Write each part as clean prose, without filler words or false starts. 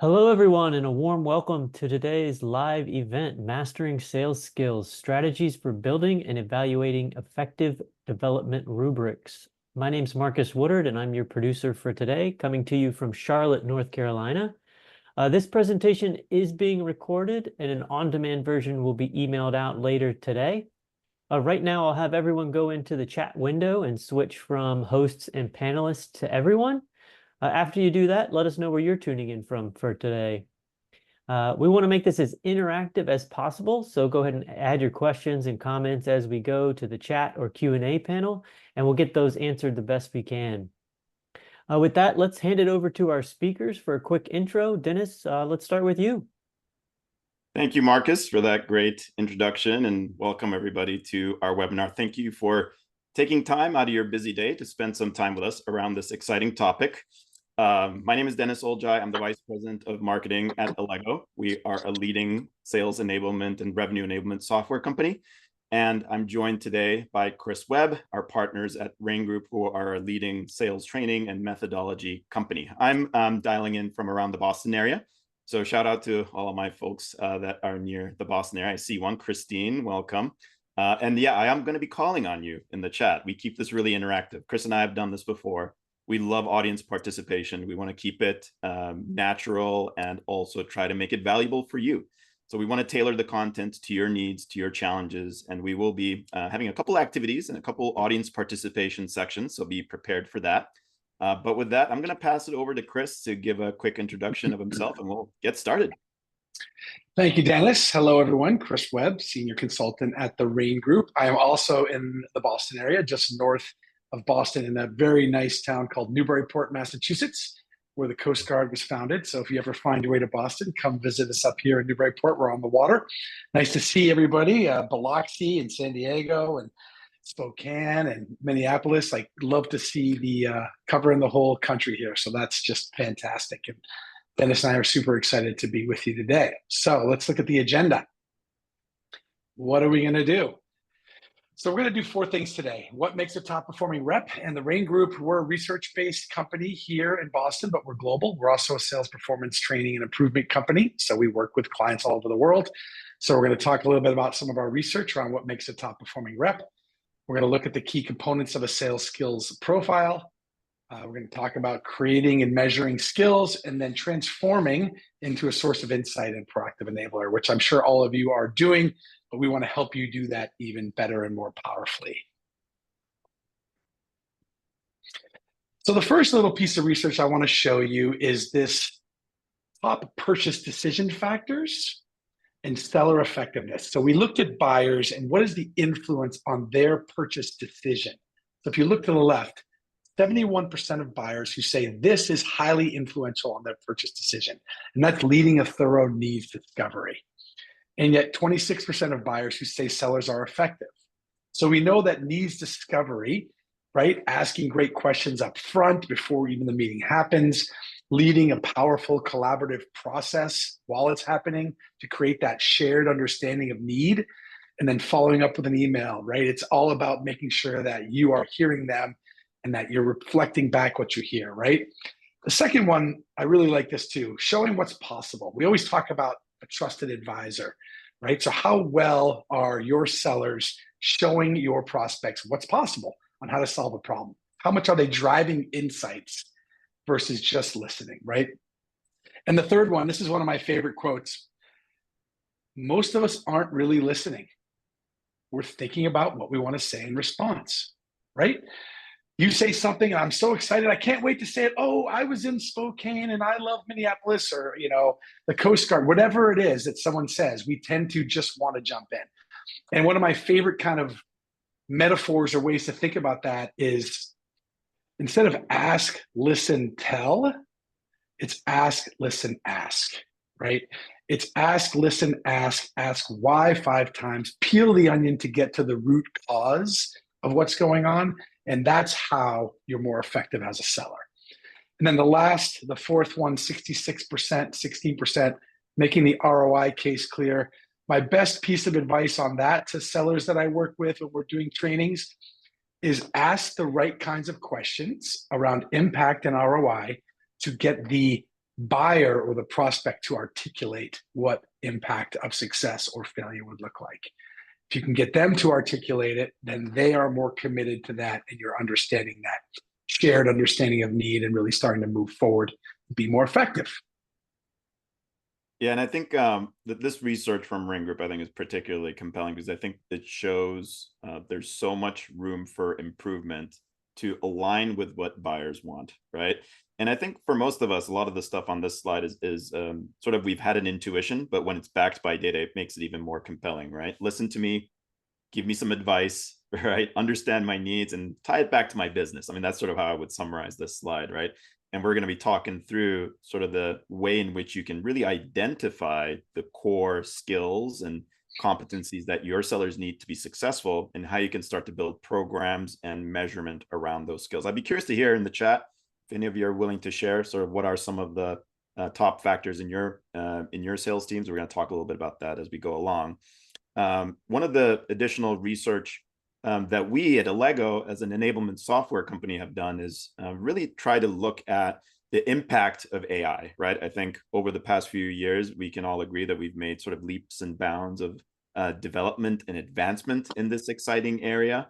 Hello, everyone, and a warm welcome to today's live event, Mastering Sales Skills, Strategies for Building and Evaluating Effective Development Rubrics. My name's Marcus Woodard, and I'm your producer for today, coming to you from Charlotte, North Carolina. This presentation is being recorded, and an on-demand version will be emailed out later today. Right now, I'll have everyone go into the chat window and switch from hosts and panelists to everyone. After you do that, let us know where you're tuning in from for today. We want to make this as interactive as possible, so go ahead and add your questions and comments as we go to the chat or Q&A panel, and we'll get those answered the best we can. With that, let's hand it over to our speakers for a quick intro. Dennis, let's start with you. Thank you, Marcus, for that great introduction, and welcome everybody to our webinar. Thank you for taking time out of your busy day to spend some time with us around this exciting topic. My name is Dennis Oljai. I'm the Vice President of Marketing at Allego. We are a leading sales enablement and revenue enablement software company. And I'm joined today by Chris Webb, our partners at RAIN Group, who are a leading sales training and methodology company. I'm dialing in from around the Boston area. So shout out to all of my folks that are near the Boston area. I see one, Christine, welcome. And yeah, I am going to be calling on you in the chat. We keep this really interactive. Chris and I have done this before. We love audience participation. We want to keep it natural and also try to make it valuable for you. So we want to tailor the content to your needs, to your challenges, and we will be having a couple activities and a couple audience participation sections, so be prepared for that. But with that, I'm going to pass it over to Chris to give a quick introduction of himself, and we'll get started. Thank you, Dennis. Hello, everyone. Chris Webb, Senior Consultant at the RAIN Group. I am also in the Boston area, just north of Boston, in a very nice town called Newburyport, Massachusetts, where the Coast Guard was founded. So if you ever find your way to Boston, come visit us up here in Newburyport. We're on the water. Nice to see everybody. Biloxi and San Diego and Spokane and Minneapolis. I love to see the covering the whole country here. So that's just fantastic. And Dennis and I are super excited to be with you today. So let's look at the agenda. What are we going to do? So we're going to do 4 things today. What makes a top performing rep? And the RAIN Group, we're a research-based company here in Boston, but we're global. We're also a sales performance training and improvement company. So we work with clients all over the world. So we're going to talk a little bit about some of our research around what makes a top performing rep. We're going to look at the key components of a sales skills profile. We're going to talk about creating and measuring skills and then transforming into a source of insight and proactive enabler, which I'm sure all of you are doing, but we want to help you do that even better and more powerfully. So the first little piece of research I want to show you is this top purchase decision factors and seller effectiveness. So we looked at buyers and what is the influence on their purchase decision. So if you look to the left, 71% of buyers who say this is highly influential on their purchase decision, and that's leading a thorough needs discovery. And yet 26% of buyers who say sellers are effective. So we know that needs discovery, right? Asking great questions up front before even the meeting happens, leading a powerful collaborative process while it's happening to create that shared understanding of need, and then following up with an email, right? It's all about making sure that you are hearing them and that you're reflecting back what you hear, right? The second one, I really like this too, showing what's possible. We always talk about a trusted advisor, right? So how well are your sellers showing your prospects what's possible on how to solve a problem? How much are they driving insights versus just listening, right? And the third one, this is one of my favorite quotes. Most of us aren't really listening. We're thinking about what we want to say in response, right? You say something, and I'm so excited. I can't wait to say it. Oh, I was in Spokane and I love Minneapolis, or, the Coast Guard, whatever it is that someone says, we tend to just want to jump in. And one of my favorite kind of metaphors or ways to think about that is instead of ask, listen, tell, it's ask, listen, ask, right? It's ask, listen, ask why 5 times, peel the onion to get to the root cause of what's going on. And that's how you're more effective as a seller. And then the fourth one, 66%, 16%, making the ROI case clear. My best piece of advice on that to sellers that I work with when we're doing trainings is ask the right kinds of questions around impact and ROI to get the buyer or the prospect to articulate what impact of success or failure would look like. If you can get them to articulate it, then they are more committed to that, and you're understanding that shared understanding of need and really starting to move forward, be more effective. Yeah, and I think that this research from RAIN Group, I think, is particularly compelling because I think it shows there's so much room for improvement to align with what buyers want, right? And I think for most of us, a lot of the stuff on this slide is sort of we've had an intuition, but when it's backed by data, it makes it even more compelling, right? Listen to me, give me some advice, right? Understand my needs and tie it back to my business. I mean, that's sort of how I would summarize this slide, right? And we're going to be talking through sort of the way in which you can really identify the core skills and competencies that your sellers need to be successful and how you can start to build programs and measurement around those skills. I'd be curious to hear in the chat if any of you are willing to share sort of what are some of the top factors in your sales teams. We're going to talk a little bit about that as we go along. One of the additional research that we at Allego as an enablement software company have done is really try to look at the impact of AI, right? I think over the past few years, we can all agree that we've made sort of leaps and bounds of development and advancement in this exciting area.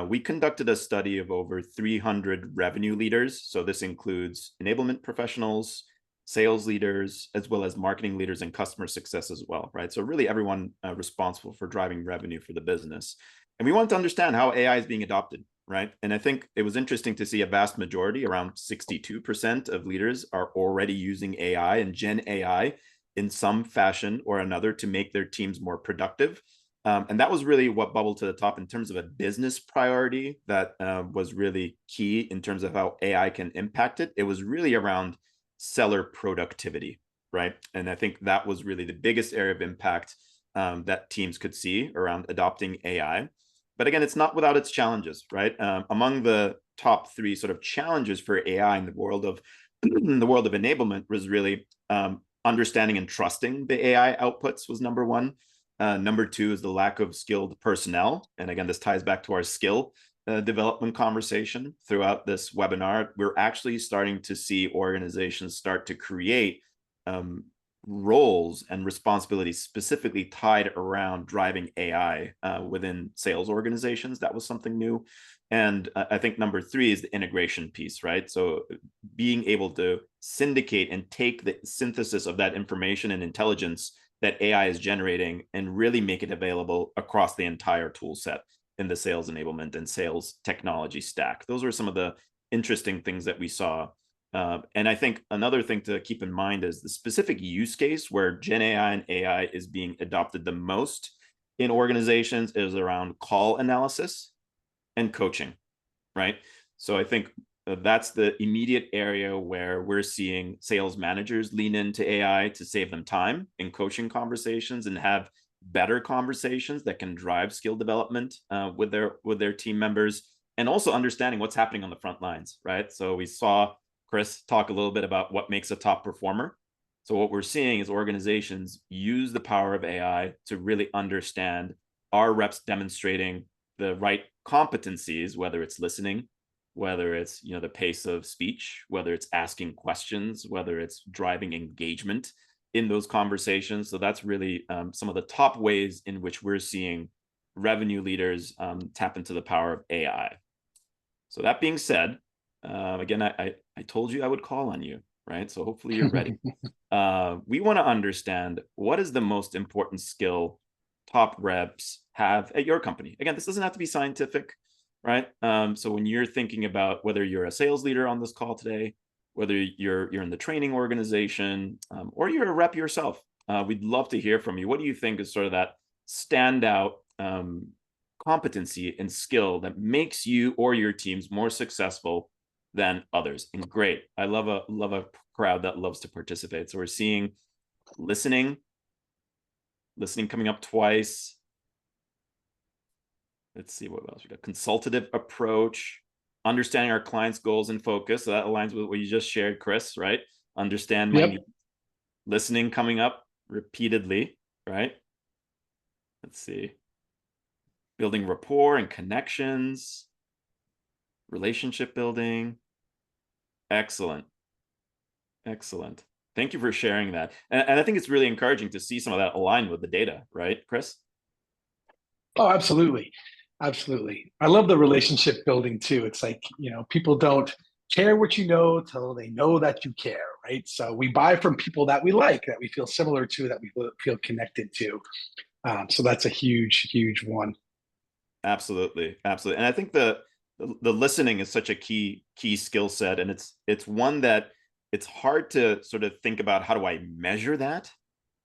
We conducted a study of over 300 revenue leaders. So this includes enablement professionals, sales leaders, as well as marketing leaders and customer success as well, right? So really everyone responsible for driving revenue for the business. And we want to understand how AI is being adopted, right? And I think it was interesting to see a vast majority, around 62% of leaders are already using AI and Gen AI in some fashion or another to make their teams more productive. And that was really what bubbled to the top in terms of a business priority that was really key in terms of how AI can impact it. It was really around seller productivity, right? And I think that was really the biggest area of impact that teams could see around adopting AI. But again, it's not without its challenges, right? Among the top three sort of challenges for AI in the world of enablement was really understanding and trusting the AI outputs was number one. Number two is the lack of skilled personnel. And again, this ties back to our skill development conversation throughout this webinar. We're actually starting to see organizations start to create roles and responsibilities specifically tied around driving AI within sales organizations. That was something new. And I think number three is the integration piece, right? So being able to syndicate and take the synthesis of that information and intelligence that AI is generating and really make it available across the entire tool set in the sales enablement and sales technology stack. Those are some of the interesting things that we saw. And I think another thing to keep in mind is the specific use case where Gen AI and AI is being adopted the most in organizations is around call analysis and coaching, right? So I think that's the immediate area where we're seeing sales managers lean into AI to save them time in coaching conversations and have better conversations that can drive skill development with their team members, and also understanding what's happening on the front lines, right? So we saw Chris talk a little bit about what makes a top performer. So what we're seeing is organizations use the power of AI to really understand, are reps demonstrating the right competencies, whether it's listening, whether it's the pace of speech, whether it's asking questions, whether it's driving engagement in those conversations. So that's really some of the top ways in which we're seeing revenue leaders tap into the power of AI. So that being said, again, I told you I would call on you, right? So hopefully you're ready. We want to understand what is the most important skill top reps have at your company. Again, this doesn't have to be scientific, right? So when you're thinking about whether you're a sales leader on this call today, whether you're in the training organization, or you're a rep yourself, we'd love to hear from you. What do you think is sort of that standout competency and skill that makes you or your teams more successful than others? And great, I love a crowd that loves to participate. So we're seeing listening coming up twice. Let's see what else we got. Consultative approach, understanding our clients' goals and focus. So that aligns with what you just shared, Chris, right? Understand my needs. Listening coming up repeatedly, right? Let's see. Building rapport and connections, relationship building. Excellent. Excellent. Thank you for sharing that. And I think it's really encouraging to see some of that align with the data, right, Chris? Oh, absolutely. Absolutely. I love the relationship building too. It's like, people don't care what you know till they know that you care, right? So we buy from people that we like, that we feel similar to, that we feel connected to. So that's a huge, huge one. Absolutely, absolutely. And I think the listening is such a key skill set, and it's one that it's hard to sort of think about, how do I measure that,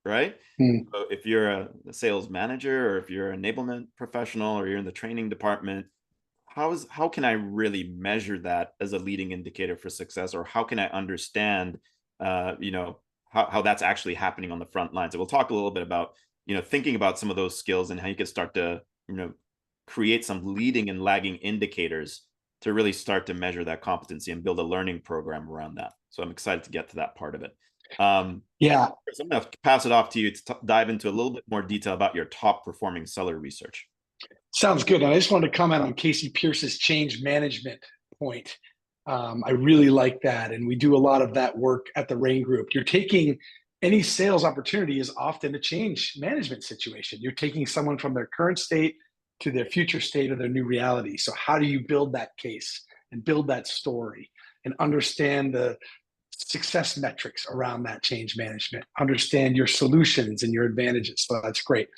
right? Mm. So if you're a sales manager, or if you're an enablement professional, or you're in the training department, how can I really measure that as a leading indicator for success, or how can I understand how that's actually happening on the front lines? So we'll talk a little bit about thinking about some of those skills and how you can start to create some leading and lagging indicators to really start to measure that competency and build a learning program around that. So I'm excited to get to that part of it. Yeah. So I'm going to pass it off to you to dive into a little bit more detail about your top performing seller research. Sounds good. And I just wanted to comment on Casey Pierce's change management point. I really like that. And we do a lot of that work at the RAIN Group. You're taking any sales opportunity is often a change management situation. You're taking someone from their current state to their future state or their new reality. So how do you build that case and build that story and understand the success metrics around that change management, understand your solutions and your advantages? So that's great.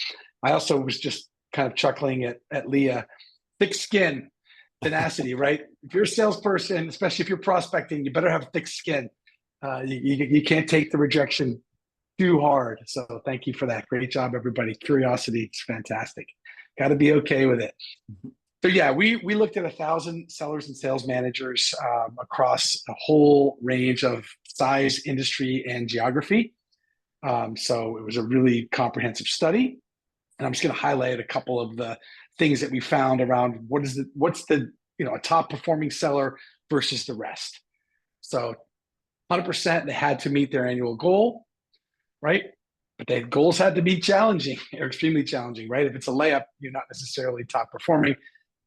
I also was just kind of chuckling at Leah, thick skin, tenacity, right? If you're a salesperson, especially if you're prospecting, you better have thick skin. You can't take the rejection too hard. So thank you for that. Great job, everybody. Curiosity is fantastic. Got to be okay with it. So yeah, we looked at 1,000 sellers and sales managers across a whole range of size, industry, and geography. So it was a really comprehensive study. And I'm just going to highlight a couple of the things that we found around what's the a top performing seller versus the rest. So 100% they had to meet their annual goal, right? But the goals had to be challenging or extremely challenging, right? If it's a layup, you're not necessarily top performing.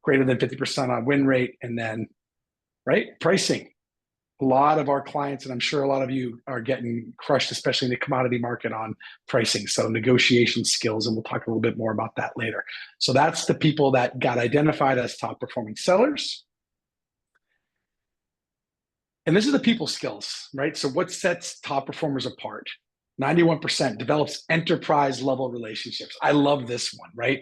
Greater than 50% on win rate. And then, right, pricing. A lot of our clients, and I'm sure a lot of you are getting crushed, especially in the commodity market, on pricing. So negotiation skills, and we'll talk a little bit more about that later. So that's the people that got identified as top performing sellers. And this is the people skills, right? So what sets top performers apart? 91% develops enterprise level relationships. I love this one, right?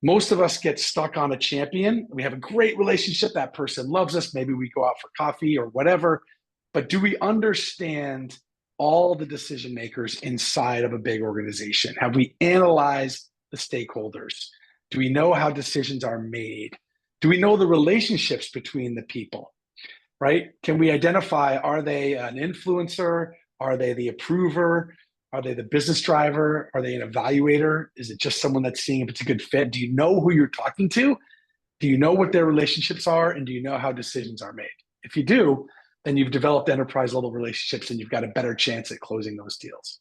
Most of us get stuck on a champion. We have a great relationship. That person loves us. Maybe we go out for coffee or whatever. But do we understand all the decision makers inside of a big organization? Have we analyzed the stakeholders? Do we know how decisions are made? Do we know the relationships between the people, right? Can we identify, are they an influencer? Are they the approver? Are they the business driver? Are they an evaluator? Is it just someone that's seeing if it's a good fit? Do you know who you're talking to? Do you know what their relationships are? And do you know how decisions are made? If you do, then you've developed enterprise level relationships and you've got a better chance at closing those deals.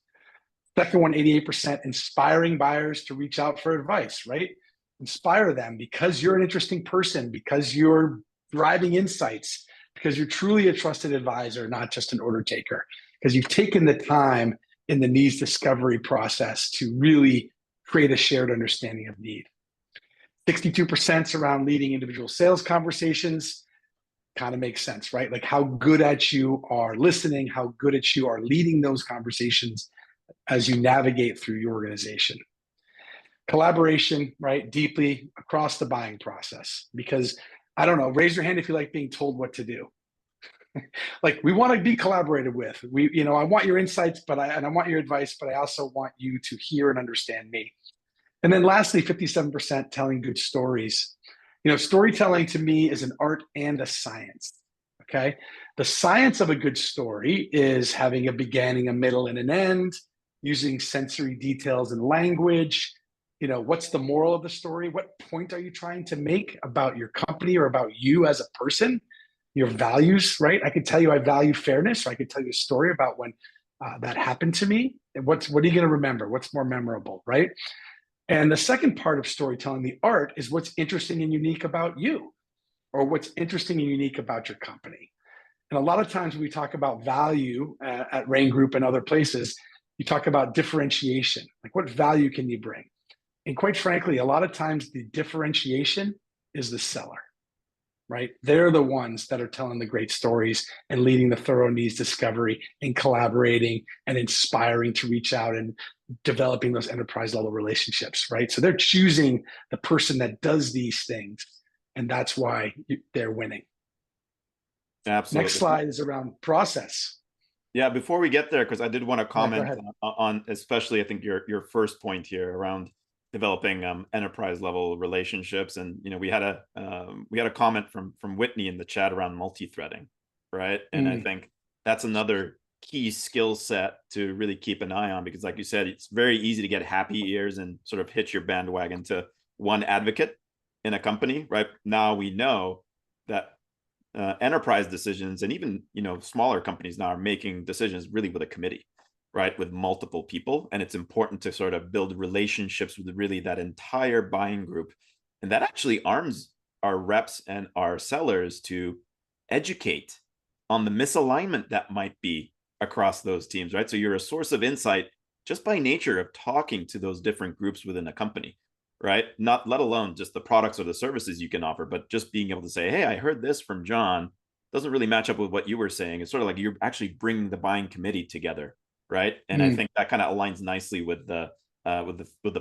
Second one, 88%, inspiring buyers to reach out for advice, right? Inspire them because you're an interesting person, because you're driving insights, because you're truly a trusted advisor, not just an order taker, because you've taken the time in the needs discovery process to really create a shared understanding of need. 62% around leading individual sales conversations. Kind of makes sense, right? Like how good at you are listening, how good at you are leading those conversations as you navigate through your organization. Collaboration, right? Deeply across the buying process. Because I don't know, raise your hand if you like being told what to do. Like we want to be collaborated with. I want your insights, and I want your advice, but I also want you to hear and understand me. And then lastly, 57% telling good stories. Storytelling to me is an art and a science. Okay. The science of a good story is having a beginning, a middle, and an end, using sensory details and language. What's the moral of the story? What point are you trying to make about your company or about you as a person? Your values, right? I could tell you I value fairness, or I could tell you a story about when that happened to me. And what are you going to remember? What's more memorable, right? And the second part of storytelling, the art, is what's interesting and unique about you, or what's interesting and unique about your company. And a lot of times when we talk about value at RAIN Group and other places, you talk about differentiation. Like, what value can you bring? And quite frankly, a lot of times the differentiation is the seller, right? They're the ones that are telling the great stories and leading the thorough needs discovery and collaborating and inspiring to reach out and developing those enterprise level relationships, right? So they're choosing the person that does these things, and that's why they're winning. Absolutely. Next slide is around process. Yeah, before we get there, because I did want to comment ahead. on especially I think your first point here around developing enterprise level relationships, and we had a comment from Whitney in the chat around multi-threading, right? And I think that's another key skill set to really keep an eye on, because like you said, it's very easy to get happy ears and sort of hitch your bandwagon to one advocate in a company. Right now we know that enterprise decisions, and even smaller companies now, are making decisions really with a committee, right, with multiple people. And it's important to sort of build relationships with really that entire buying group, and that actually arms our reps and our sellers to educate on the misalignment that might be across those teams, right? So you're a source of insight just by nature of talking to those different groups within a company, right? Not let alone just the products or the services you can offer, but just being able to say, hey, I heard this from John, doesn't really match up with what you were saying. It's sort of like you're actually bringing the buying committee together, right? And I think that kind of aligns nicely with the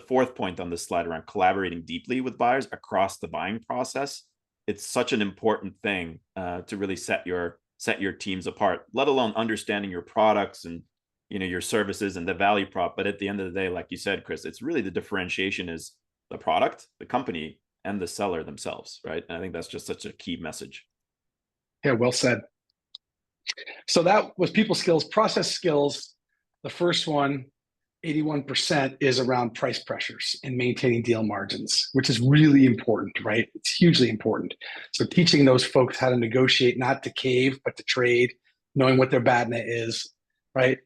fourth point on this slide around collaborating deeply with buyers across the buying process. It's such an important thing to really set your teams apart, let alone understanding your products and your services and the value prop. But at the end of the day, like you said, Chris, it's really the differentiation is the product, the company, and the seller themselves, right? And I think that's just such a key message. Yeah, well said. So that was people skills. Process skills, the first one, 81%, is around price pressures and maintaining deal margins, which is really important, right? It's hugely important. So teaching those folks how to negotiate, not to cave, but to trade, knowing what their bad net is, right?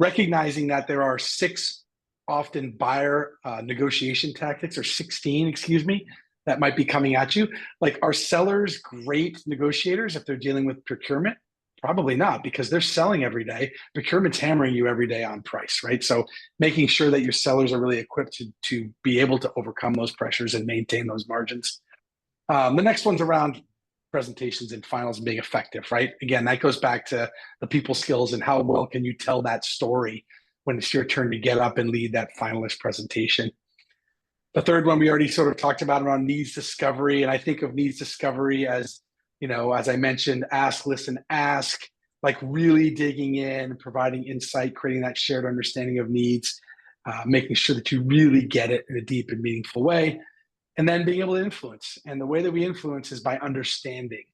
Recognizing that there are 6 often buyer negotiation tactics, or 16, excuse me, that might be coming at you. Like, are sellers great negotiators if they're dealing with procurement? Probably not, because they're selling every day. Procurement's hammering you every day on price, right? So making sure that your sellers are really equipped to be able to overcome those pressures and maintain those margins. The next one's around presentations and finals and being effective, right? Again, that goes back to the people skills and how well can you tell that story when it's your turn to get up and lead that finalist presentation. The third one we already sort of talked about around needs discovery. And I think of needs discovery as, as I mentioned, ask, listen, ask, like really digging in, providing insight, creating that shared understanding of needs, making sure that you really get it in a deep and meaningful way. And then being able to influence. And the way that we influence is by understanding,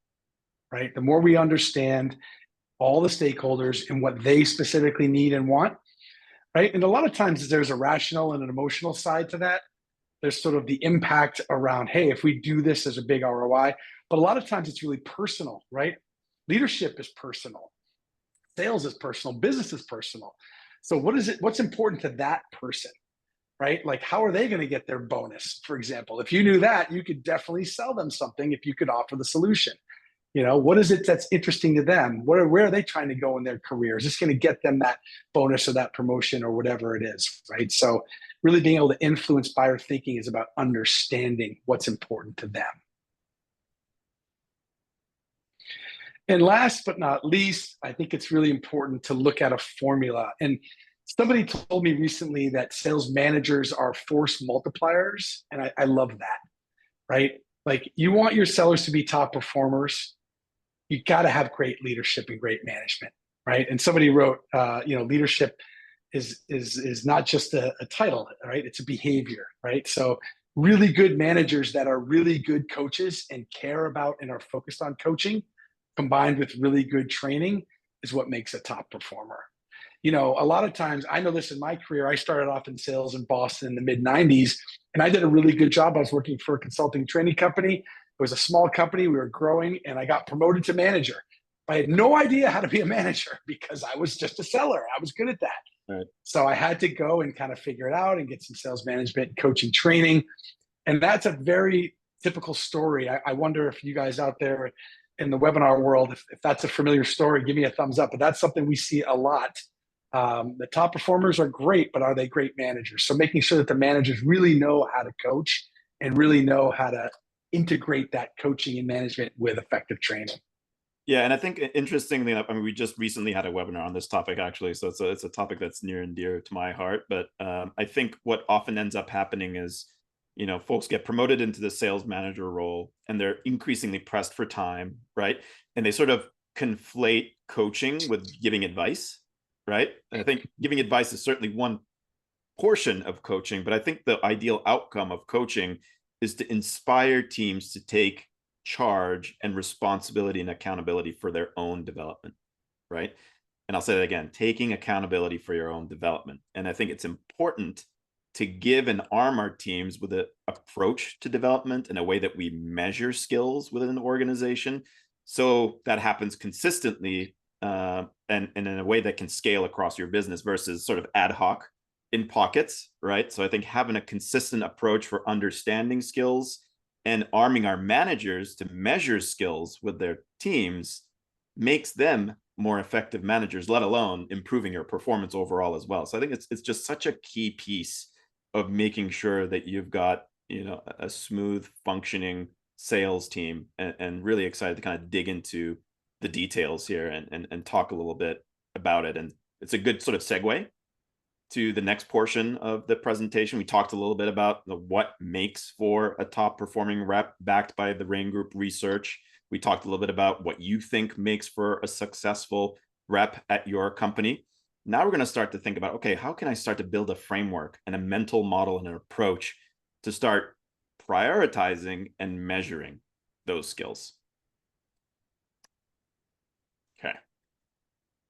right? The more we understand all the stakeholders and what they specifically need and want, right? And a lot of times there's a rational and an emotional side to that. There's sort of the impact around, hey, if we do this, there's a big ROI. But a lot of times it's really personal, right? Leadership is personal. Sales is personal. Business is personal. So what's important to that person, right? Like, how are they going to get their bonus, for example? If you knew that, you could definitely sell them something if you could offer the solution. What is it that's interesting to them? Where are they trying to go in their career? Is this going to get them that bonus or that promotion or whatever it is, right? So really being able to influence buyer thinking is about understanding what's important to them. And last but not least, I think it's really important to look at a formula. And somebody told me recently that sales managers are force multipliers. And I love that, right? Like, you want your sellers to be top performers. You got to have great leadership and great management, right? And somebody wrote, leadership is not just a title, right? It's a behavior, right? So really good managers that are really good coaches and care about and are focused on coaching, combined with really good training, is what makes a top performer. A lot of times, I know this in my career, I started off in sales in Boston in the mid-90s, and I did a really good job. I was working for a consulting training company. It was a small company. We were growing, and I got promoted to manager. I had no idea how to be a manager because I was just a seller. I was good at that. Right. So I had to go and kind of figure it out and get some sales management, coaching, training. And that's a very typical story. I wonder if you guys out there in the webinar world. If that's a familiar story, give me a thumbs up. But that's something we see a lot. The top performers are great, but are they great managers? So making sure that the managers really know how to coach and really know how to integrate that coaching and management with effective training. Yeah, and I think interestingly enough, I mean, we just recently had a webinar on this topic actually, so it's a topic that's near and dear to my heart. But I think what often ends up happening is, you know, folks get promoted into the sales manager role, and they're increasingly pressed for time, right? And they sort of conflate coaching with giving advice, right? And I think giving advice is certainly one portion of coaching, but I think the ideal outcome of coaching is to inspire teams to take charge and responsibility and accountability for their own development, right? And I'll say that again, taking accountability for your own development. And I think it's important to give and arm our teams with an approach to development in a way that we measure skills within an organization, so that happens consistently and in a way that can scale across your business versus sort of ad hoc in pockets, right? So I think having a consistent approach for understanding skills and arming our managers to measure skills with their teams makes them more effective managers, let alone improving your performance overall as well. So I think it's just such a key piece of making sure that you've got, you know, a smooth functioning sales team, and really excited to kind of dig into the details here and talk a little bit about it. And it's a good sort of segue to the next portion of the presentation. We talked a little bit about what makes for a top performing rep backed by the RAIN Group research. We talked a little bit about what you think makes for a successful rep at your company. Now we're going to start to think about, okay, how can I start to build a framework and a mental model and an approach to start prioritizing and measuring those skills? Okay.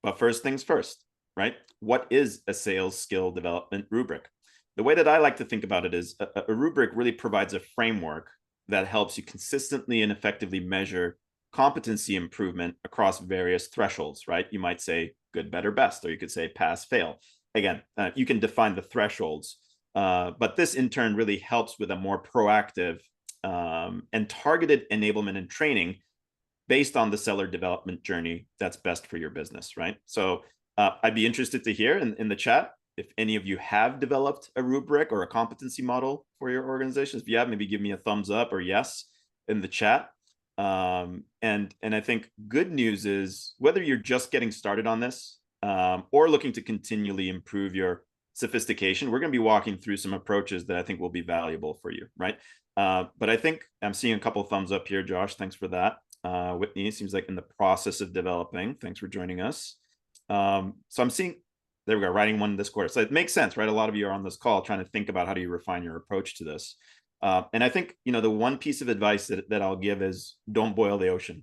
But first things first, right? What is a sales skill development rubric? The way that I like to think about it is a rubric really provides a framework that helps you consistently and effectively measure competency improvement across various thresholds, right? You might say good, better, best, or you could say pass, fail. Again, you can define the thresholds, but this in turn really helps with a more proactive and targeted enablement and training based on the seller development journey that's best for your business, right? So I'd be interested to hear in the chat if any of you have developed a rubric or a competency model for your organizations. If you have, maybe give me a thumbs up or yes in the chat. And I think good news is whether you're just getting started on this or looking to continually improve your sophistication, we're going to be walking through some approaches that I think will be valuable for you, right? But I think I'm seeing a couple of thumbs up here, Josh. Thanks for that. Whitney seems like in the process of developing. Thanks for joining us. So I'm seeing, there we go, writing one this quarter. So it makes sense, right? A lot of you are on this call trying to think about how do you refine your approach to this. And I think, you know, the one piece of advice that I'll give is don't boil the ocean,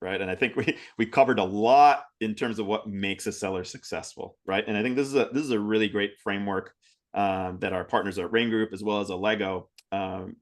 right? And I think we covered a lot in terms of what makes a seller successful, right? And I think this is a really great framework that our partners at RAIN Group as well as Allego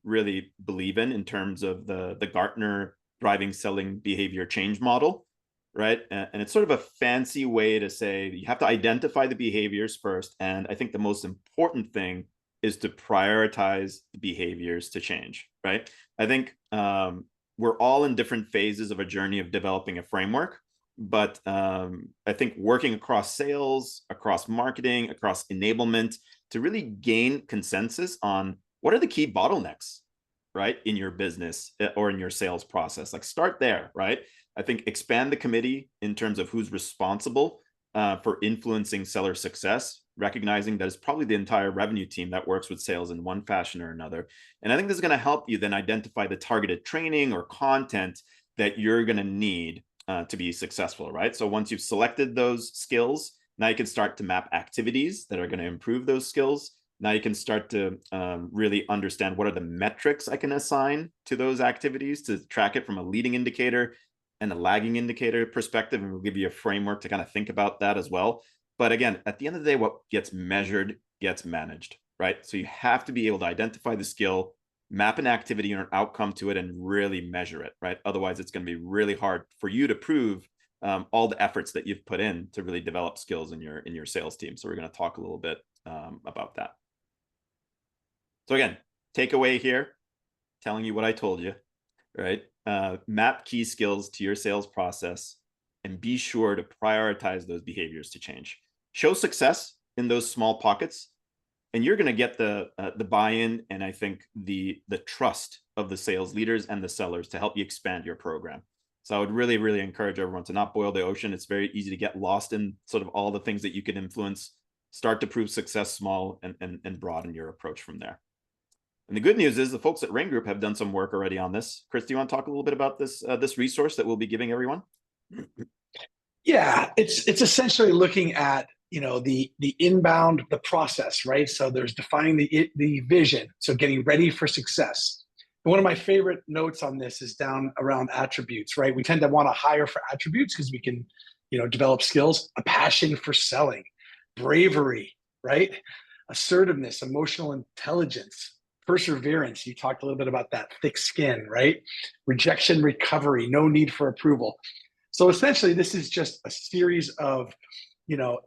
really believe in terms of the Gartner driving selling behavior change model, right? And it's sort of a fancy way to say you have to identify the behaviors first. And I think the most important thing is to prioritize the behaviors to change, right? I think we're all in different phases of a journey of developing a framework, but I think working across sales, across marketing, across enablement to really gain consensus on what are the key bottlenecks, right, in your business or in your sales process. Like start there, right? I think expand the committee in terms of who's responsible for influencing seller success, recognizing that it's probably the entire revenue team that works with sales in one fashion or another. And I think this is going to help you then identify the targeted training or content that you're going to need to be successful, right? So once you've selected those skills, now you can start to map activities that are going to improve those skills. Now you can start to really understand what are the metrics I can assign to those activities to track it from a leading indicator and a lagging indicator perspective. And we'll give you a framework to kind of think about that as well. But again, at the end of the day, what gets measured gets managed, right? So you have to be able to identify the skill, map an activity or an outcome to it, and really measure it, right? Otherwise, it's going to be really hard for you to prove all the efforts that you've put in to really develop skills in your sales team. So we're going to talk a little bit about that. So again, takeaway here, telling you what I told you, right? Map key skills to your sales process and be sure to prioritize those behaviors to change. Show success in those small pockets, and you're going to get the buy-in and I think the trust of the sales leaders and the sellers to help you expand your program. So I would really, really encourage everyone to not boil the ocean. It's very easy to get lost in sort of all the things that you can influence. Start to prove success small and broaden your approach from there. And the good news is the folks at RAIN Group have done some work already on this. Chris, do you want to talk a little bit about this this resource that we'll be giving everyone? Yeah, it's essentially looking at the inbound, the process, right? So there's defining the vision, so getting ready for success. And one of my favorite notes on this is down around attributes, right? We tend to want to hire for attributes because we can develop skills, a passion for selling, bravery, right? Assertiveness, emotional intelligence, perseverance. You talked a little bit about that, thick skin, right? Rejection recovery, no need for approval. So essentially, this is just a series of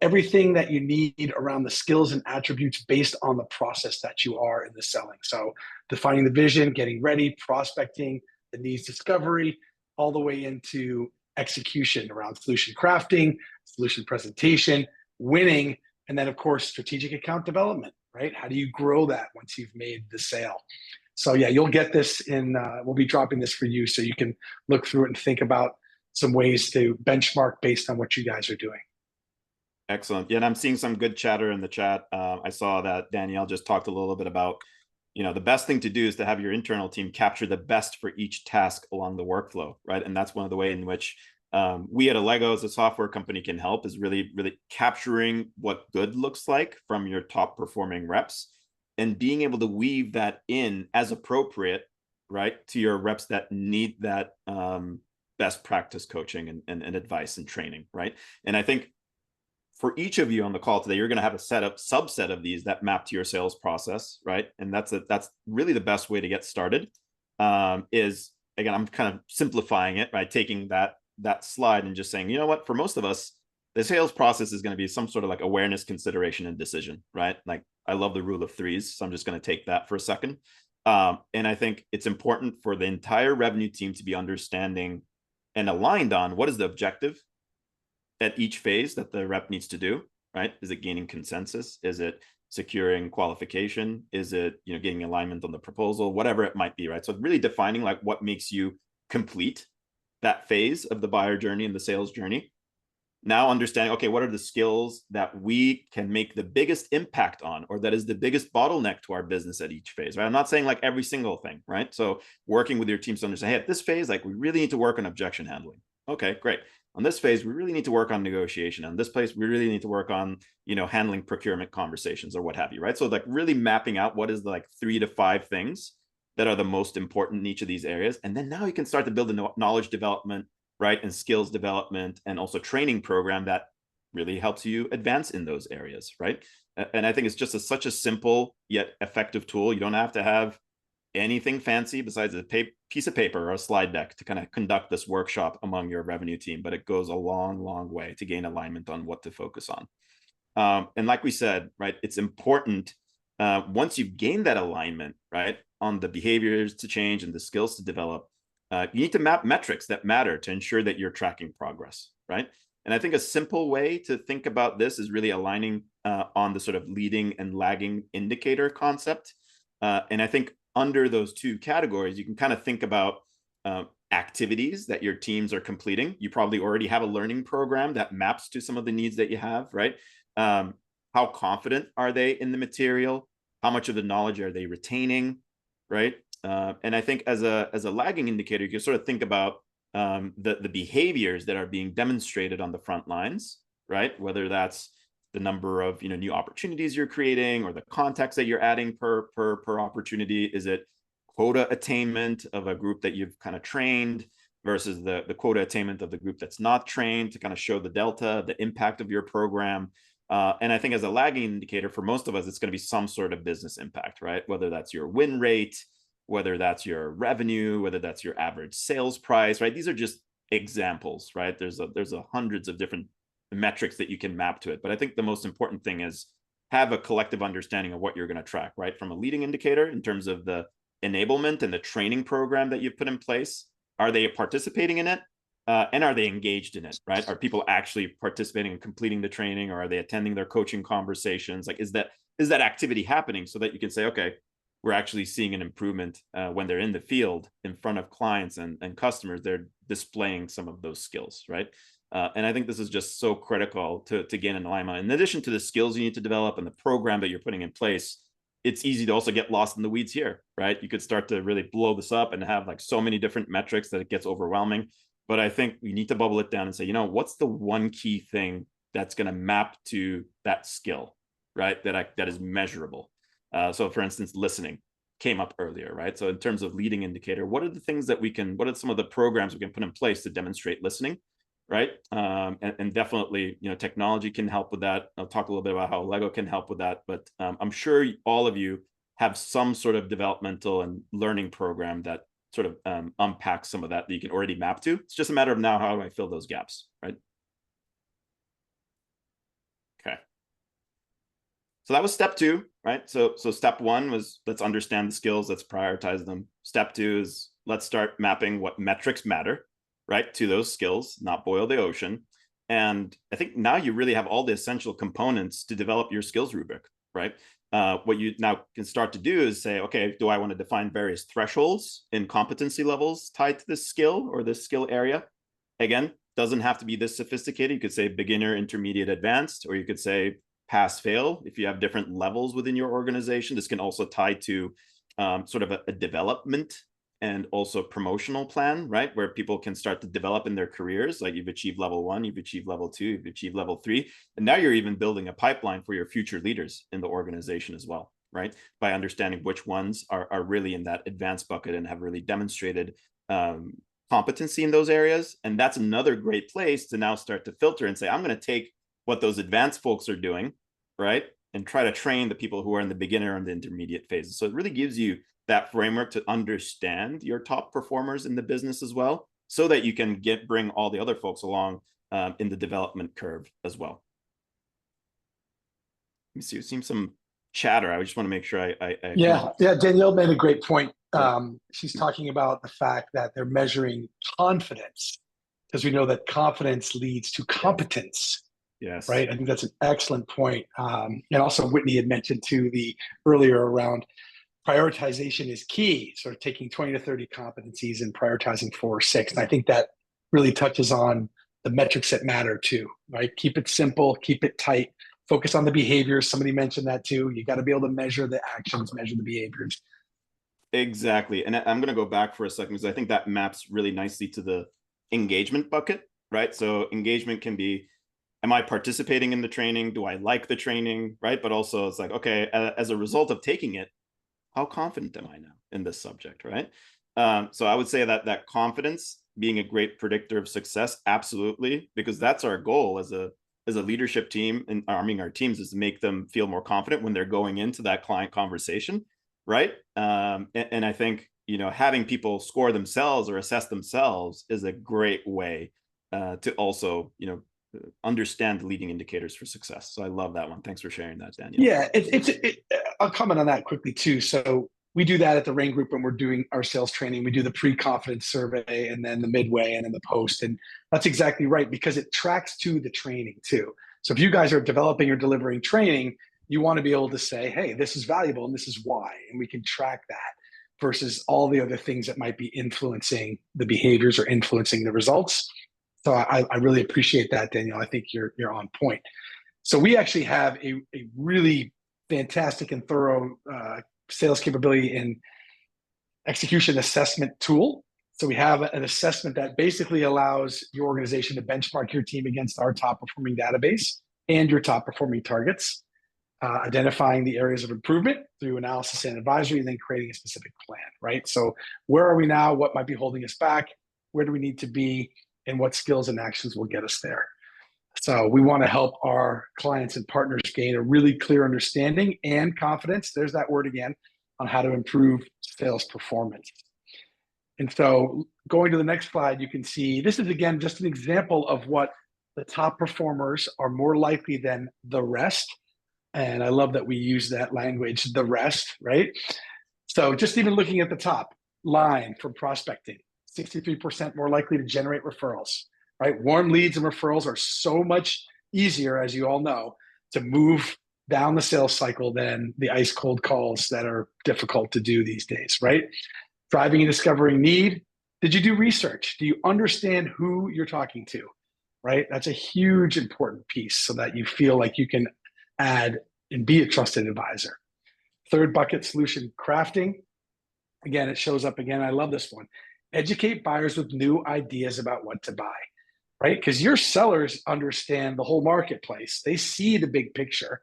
everything that you need around the skills and attributes based on the process that you are in the selling. So defining the vision, getting ready, prospecting, the needs discovery, all the way into execution around solution crafting, solution presentation, winning, and then of course, strategic account development, right? How do you grow that once you've made the sale? So yeah, you'll get this we'll be dropping this for you so you can look through it and think about some ways to benchmark based on what you guys are doing. Excellent. Yeah, and I'm seeing some good chatter in the chat. I saw that Danielle just talked a little bit about, the best thing to do is to have your internal team capture the best for each task along the workflow, right? And that's one of the ways in which we at Allego as a software company can help is really, really capturing what good looks like from your top performing reps and being able to weave that in as appropriate, right, to your reps that need that best practice coaching and advice and training, right? And I think for each of you on the call today, you're going to have a subset of these that map to your sales process, right? And that's really the best way to get started. Is again, I'm kind of simplifying it by taking that slide and just saying, you know what, for most of us, the sales process is going to be some sort of like awareness, consideration, and decision, right? Like I love the rule of threes, so I'm just going to take that for a second. And I think it's important for the entire revenue team to be understanding and aligned on what is the objective at each phase that the rep needs to do, right? Is it gaining consensus? Is it securing qualification? Is it, getting alignment on the proposal? Whatever it might be, right? So really defining like what makes you complete that phase of the buyer journey and the sales journey. Now understanding, okay, what are the skills that we can make the biggest impact on, or that is the biggest bottleneck to our business at each phase, right? I'm not saying like every single thing, right? So working with your teams to understand, hey, at this phase, like we really need to work on objection handling. Okay, great. On this phase, we really need to work on negotiation. On this place, we really need to work on, handling procurement conversations or what have you, right? So like really mapping out what is the like 3 to 5 things that are the most important in each of these areas. And then now you can start to build a knowledge development, right? And skills development and also training program that really helps you advance in those areas, right? And I think it's just such a simple yet effective tool. You don't have to have anything fancy besides a piece of paper or a slide deck to kind of conduct this workshop among your revenue team, but it goes a long, long way to gain alignment on what to focus on. And like we said, right, it's important once you've gained that alignment, right, on the behaviors to change and the skills to develop, you need to map metrics that matter to ensure that you're tracking progress, right? And I think a simple way to think about this is really aligning on the sort of leading and lagging indicator concept. And I think under those two categories, you can kind of think about activities that your teams are completing. You probably already have a learning program that maps to some of the needs that you have, right? How confident are they in the material? How much of the knowledge are they retaining, right? And I think as a lagging indicator, you can sort of think about the behaviors that are being demonstrated on the front lines, right? Whether that's the number of new opportunities you're creating or the context that you're adding per opportunity. Is it quota attainment of a group that you've kind of trained versus the quota attainment of the group that's not trained, to kind of show the delta, the impact of your program. And I think as a lagging indicator for most of us, it's going to be some sort of business impact, right? Whether that's your win rate, whether that's your revenue, whether that's your average sales price, right? These are just examples, right? There's a hundreds of different metrics that you can map to it. But I think the most important thing is have a collective understanding of what you're going to track, right? From a leading indicator in terms of the enablement and the training program that you've put in place? Are they participating in it? And are they engaged in it, right? Are people actually participating and completing the training, or are they attending their coaching conversations? Like, is that activity happening so that you can say, okay, we're actually seeing an improvement when they're in the field in front of clients and customers, they're displaying some of those skills, right? And I think this is just so critical to gain an alignment. In addition to the skills you need to develop and the program that you're putting in place, it's easy to also get lost in the weeds here, right? You could start to really blow this up and have like so many different metrics that it gets overwhelming. But I think we need to bubble it down and say, you know, what's the one key thing that's going to map to that skill, right? That is measurable. So for instance, listening came up earlier, right? So in terms of leading indicator, what are some of the programs we can put in place to demonstrate listening, right? And definitely, you know, technology can help with that. I'll talk a little bit about how Allego can help with that, but I'm sure all of you have some sort of developmental and learning program that sort of unpacks some of that you can already map to. It's just a matter of now, how do I fill those gaps, right? Okay. So that was step 2, right? So step 1 was, let's understand the skills, let's prioritize them. Step 2 is, let's start mapping what metrics matter, right, to those skills, not boil the ocean. And I think now you really have all the essential components to develop your skills rubric, right? What you now can start to do is say, okay, do I want to define various thresholds and competency levels tied to this skill or this skill area? Again, doesn't have to be this sophisticated. You could say beginner, intermediate, advanced, or you could say pass, fail. If you have different levels within your organization, this can also tie to sort of a development and also promotional plan, right? Where people can start to develop in their careers. Like, you've achieved level 1, you've achieved level 2, you've achieved level 3. And now you're even building a pipeline for your future leaders in the organization as well, right? By understanding which ones are really in that advanced bucket and have really demonstrated competency in those areas. And that's another great place to now start to filter and say, I'm going to take what those advanced folks are doing, right? And try to train the people who are in the beginner and the intermediate phases. So it really gives you that framework to understand your top performers in the business as well, so that you can bring all the other folks along in the development curve as well. Let me see, we've seen some chatter. I just want to make sure I yeah, Danielle made a great point. She's talking about the fact that they're measuring confidence, because we know that confidence leads to competence. Yes. Right. I think that's an excellent point. And also Whitney had mentioned too earlier around prioritization is key, sort of taking 20 to 30 competencies and prioritizing 4 or 6. And I think that really touches on the metrics that matter too, right? Keep it simple, keep it tight, focus on the behaviors. Somebody mentioned that too. You got to be able to measure the actions, measure the behaviors. Exactly. And I'm going to go back for a second, because I think that maps really nicely to the engagement bucket, right? So engagement can be, am I participating in the training? Do I like the training, right? But also it's like, okay, as a result of taking it, how confident am I now in this subject, right? So I would say that confidence being a great predictor of success, absolutely, because that's our goal as a leadership team and arming our teams, is to make them feel more confident when they're going into that client conversation, right? And I think, you know, having people score themselves or assess themselves is a great way to also, you know, understand the leading indicators for success. So I love that one. Thanks for sharing that, Daniel. Yeah, I'll comment on that quickly too. So we do that at the RAIN Group when we're doing our sales training. We do the pre-confidence survey, and then the midway, and then the post. And that's exactly right, because it tracks to the training too. So if you guys are developing or delivering training, you want to be able to say, hey, this is valuable and this is why. And we can track that versus all the other things that might be influencing the behaviors or influencing the results. So I really appreciate that, Daniel. I think you're on point. So we actually have a really fantastic and thorough sales capability and execution assessment tool. So we have an assessment that basically allows your organization to benchmark your team against our top performing database and your top performing targets, identifying the areas of improvement through analysis and advisory, and then creating a specific plan, right? So where are we now? What might be holding us back? Where do we need to be? And what skills and actions will get us there? So we want to help our clients and partners gain a really clear understanding and confidence, there's that word again, on how to improve sales performance. And so going to the next slide, you can see this is, again, just an example of what the top performers are more likely than the rest. And I love that we use that language, the rest, right? So just even looking at the top line from prospecting, 63% more likely to generate referrals, right? Warm leads and referrals are so much easier, as you all know, to move down the sales cycle than the ice cold calls that are difficult to do these days, right? Driving and discovering need. Did you do research? Do you understand who you're talking to, right? That's a huge important piece so that you feel like you can add and be a trusted advisor. Third bucket, solution crafting. Again, it shows up again. I love this one. Educate buyers with new ideas about what to buy, right? Because your sellers understand the whole marketplace. They see the big picture,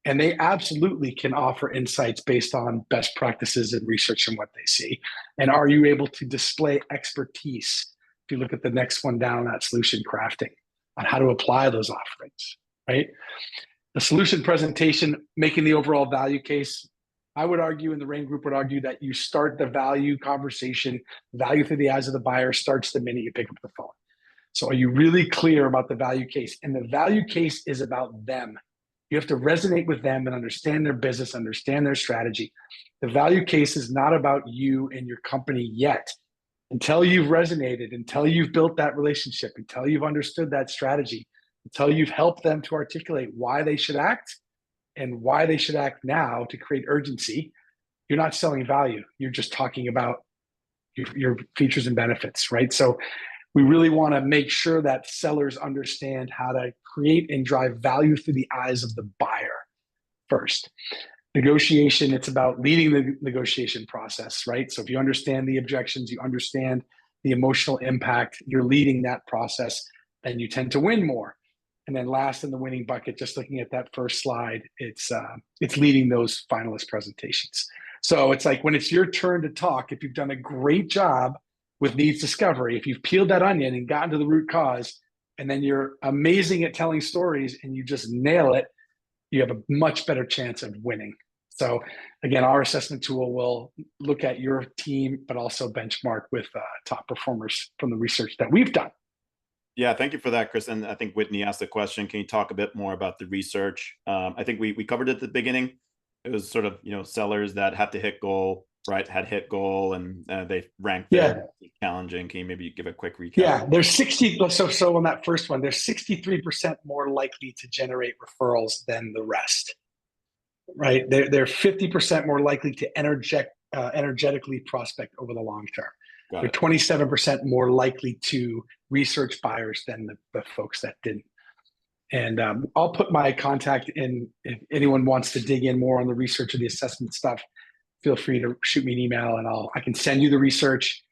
and they absolutely can offer insights based on best practices and research and what they see. And are you able to display expertise? If you look at the next one down, that solution crafting on how to apply those offerings, right? The solution presentation, making the overall value case. I would argue, and the RAIN Group would argue, that you start the value conversation, value through the eyes of the buyer starts the minute you pick up the phone. So are you really clear about the value case? And the value case is about them. You have to resonate with them and understand their business, understand their strategy. The value case is not about you and your company yet. Until you've resonated, until you've built that relationship, until you've understood that strategy, until you've helped them to articulate why they should act and why they should act now to create urgency, you're not selling value. You're just talking about your features and benefits, right? So we really want to make sure that sellers understand how to create and drive value through the eyes of the buyer first. Negotiation, it's about leading the negotiation process, right? So if you understand the objections, you understand the emotional impact, you're leading that process, then you tend to win more. And then last in the winning bucket, just looking at that first slide, it's leading those finalist presentations. So it's like when it's your turn to talk, if you've done a great job with needs discovery, if you've peeled that onion and gotten to the root cause, and then you're amazing at telling stories and you just nail it, you have a much better chance of winning. So again, our assessment tool will look at your team, but also benchmark with top performers from the research that we've done. Yeah, thank you for that, Chris. And I think Whitney asked the question, can you talk a bit more about the research? I think we covered it at the beginning. It was sort of, sellers that had to hit goal, right? Had hit goal and they ranked their challenging. Can you maybe give a quick recap? Yeah, there's 60. So on that first one, there's 63% more likely to generate referrals than the rest, right? They're 50% more likely to energetically prospect over the long term. They're 27% more likely to research buyers than the folks that didn't. And I'll put my contact in if anyone wants to dig in more on the research or the assessment stuff. Feel free to shoot me an email and I can send you the research.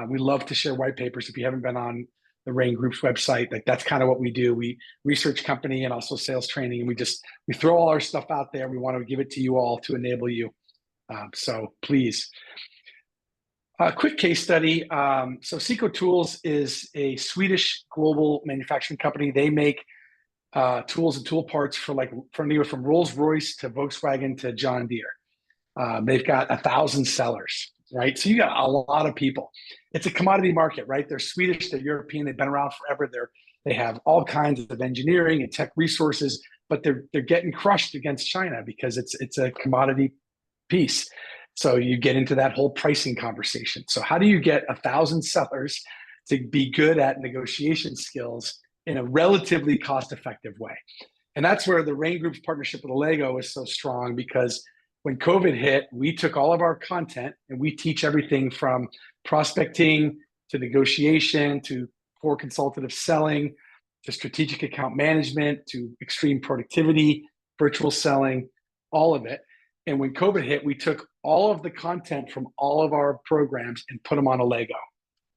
We love to share white papers. If you haven't been on the RAIN Group's website, like that's kind of what we do. We research company and also sales training, and we throw all our stuff out there. We want to give it to you all to enable you. So please. A quick case study. So Seco Tools is a Swedish global manufacturing company. They make tools and tool parts for anywhere from Rolls-Royce to Volkswagen to John Deere. They've got 1,000 sellers, right? So you got a lot of people. It's a commodity market, right? They're Swedish, they're European, they've been around forever. They have all kinds of engineering and tech resources, but they're getting crushed against China because it's a commodity piece. So you get into that whole pricing conversation. So how do you get 1,000 sellers to be good at negotiation skills in a relatively cost-effective way? And that's where the RAIN Group's partnership with Allego is so strong, because when COVID hit, we took all of our content and we teach everything from prospecting to negotiation to core consultative selling to strategic account management to extreme productivity, virtual selling, all of it. And when COVID hit, we took all of the content from all of our programs and put them on Allego.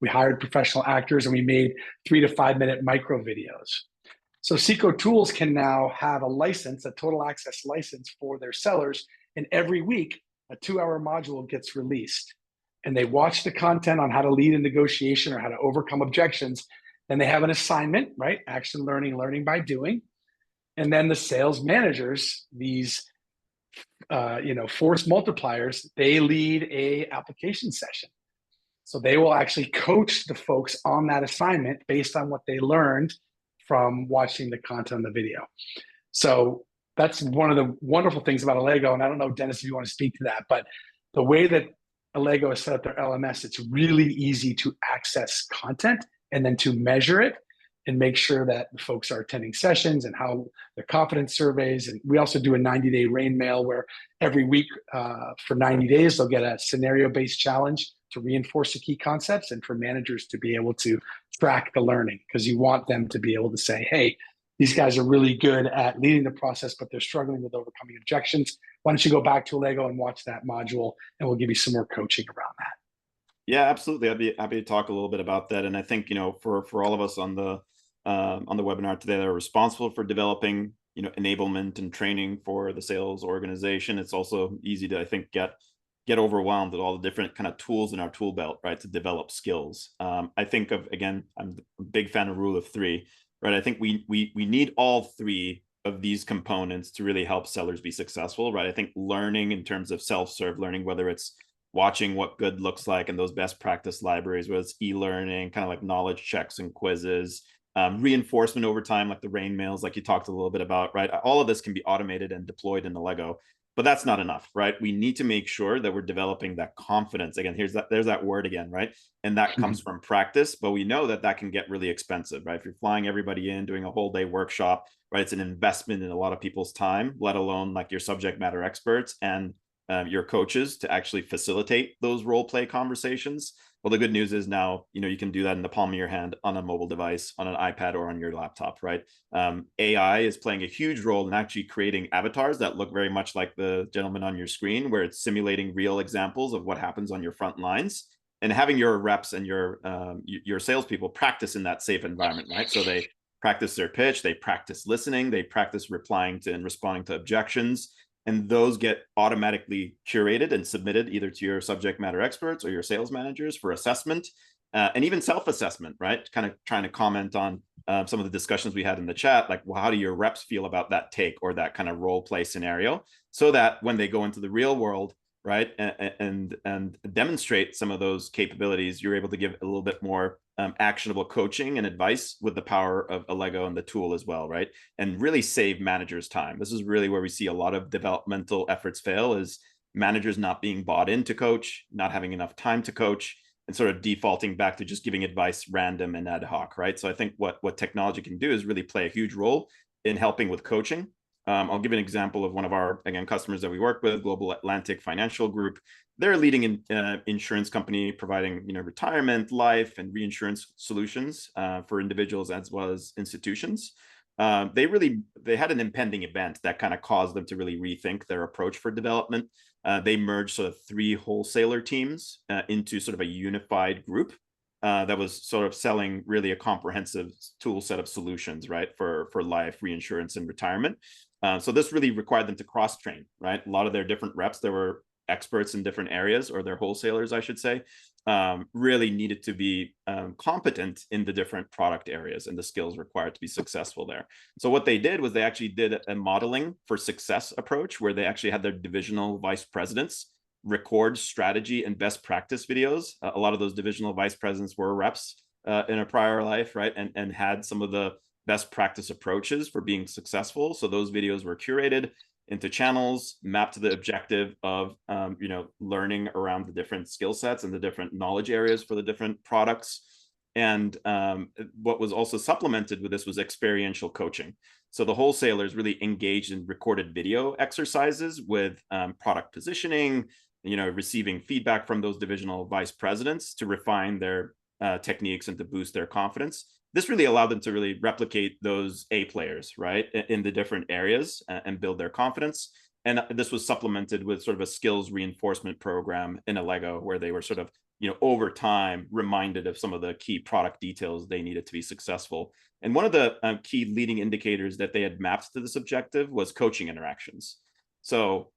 We hired professional actors and we made 3 to 5 minute micro videos. So Seco Tools can now have a license, a total access license for their sellers. And every week, a 2-hour module gets released. And they watch the content on how to lead a negotiation or how to overcome objections. Then they have an assignment, right? Action learning, learning by doing. And then the sales managers, these force multipliers, they lead a application session. So they will actually coach the folks on that assignment based on what they learned from watching the content on the video. So that's one of the wonderful things about Allego. And I don't know, Dennis, if you want to speak to that, but the way that Allego has set up their LMS, it's really easy to access content and then to measure it and make sure that the folks are attending sessions and how their confidence surveys. And we also do a 90-day RAIN mail where every week for 90 days, they'll get a scenario-based challenge to reinforce the key concepts and for managers to be able to track the learning, because you want them to be able to say, hey, these guys are really good at leading the process, but they're struggling with overcoming objections. Why don't you go back to Allego and watch that module, and we'll give you some more coaching around that. Yeah, absolutely. I'd be happy to talk a little bit about that. And I think, for all of us on the webinar today that are responsible for developing, enablement and training for the sales organization, it's also easy to, I think, get overwhelmed with all the different kind of tools in our tool belt, right, to develop skills. I think again, I'm a big fan of rule of three, right? I think we need all three of these components to really help sellers be successful, right? I think learning in terms of self-serve learning, whether it's watching what good looks like and those best practice libraries, whether it's e-learning, kind of like knowledge checks and quizzes, reinforcement over time, like the RAIN mails, like you talked a little bit about, right? All of this can be automated and deployed in Allego, but that's not enough, right? We need to make sure that we're developing that confidence. Again, there's that word again, right? And that comes from practice, but we know that can get really expensive, right? If you're flying everybody in, doing a whole day workshop, right? It's an investment in a lot of people's time, let alone like your subject matter experts and your coaches to actually facilitate those role play conversations. Well, the good news is now, you can do that in the palm of your hand on a mobile device, on an iPad or on your laptop, right? AI is playing a huge role in actually creating avatars that look very much like the gentleman on your screen, where it's simulating real examples of what happens on your front lines and having your reps and your salespeople practice in that safe environment, right? So they practice their pitch, they practice listening, they practice replying to and responding to objections. And those get automatically curated and submitted either to your subject matter experts or your sales managers for assessment and even self-assessment, right? Kind of trying to comment on some of the discussions we had in the chat, like, well, how do your reps feel about that take or that kind of role play scenario, so that when they go into the real world, right, and demonstrate some of those capabilities, you're able to give a little bit more actionable coaching and advice with the power of Allego and the tool as well, right? And really save managers time. This is really where we see a lot of developmental efforts fail, is managers not being bought in to coach, not having enough time to coach, and sort of defaulting back to just giving advice random and ad hoc, right? So I think what technology can do is really play a huge role in helping with coaching. I'll give an example of one of our, again, customers that we work with, Global Atlantic Financial Group. They're a leading insurance company providing, retirement, life, and reinsurance solutions for individuals as well as institutions. They had an impending event that kind of caused them to really rethink their approach for development. They merged sort of 3 wholesaler teams into sort of a unified group that was sort of selling really a comprehensive tool set of solutions, right, for life, reinsurance, and retirement. So this really required them to cross-train, right? A lot of their different reps, there were experts in different areas, or their wholesalers, I should say, really needed to be competent in the different product areas and the skills required to be successful there. So what they did was they actually did a modeling for success approach, where they actually had their divisional vice presidents record strategy and best practice videos. A lot of those divisional vice presidents were reps in a prior life, right? And had some of the best practice approaches for being successful. So those videos were curated into channels, mapped to the objective of, learning around the different skill sets and the different knowledge areas for the different products. And what was also supplemented with this was experiential coaching. So the wholesalers really engaged in recorded video exercises with product positioning, receiving feedback from those divisional vice presidents to refine their techniques and to boost their confidence. This really allowed them to really replicate those A players, right, in the different areas and build their confidence. And this was supplemented with sort of a skills reinforcement program in Allego, where they were sort of, over time reminded of some of the key product details they needed to be successful. And one of the key leading indicators that they had mapped to this objective was coaching interactions. So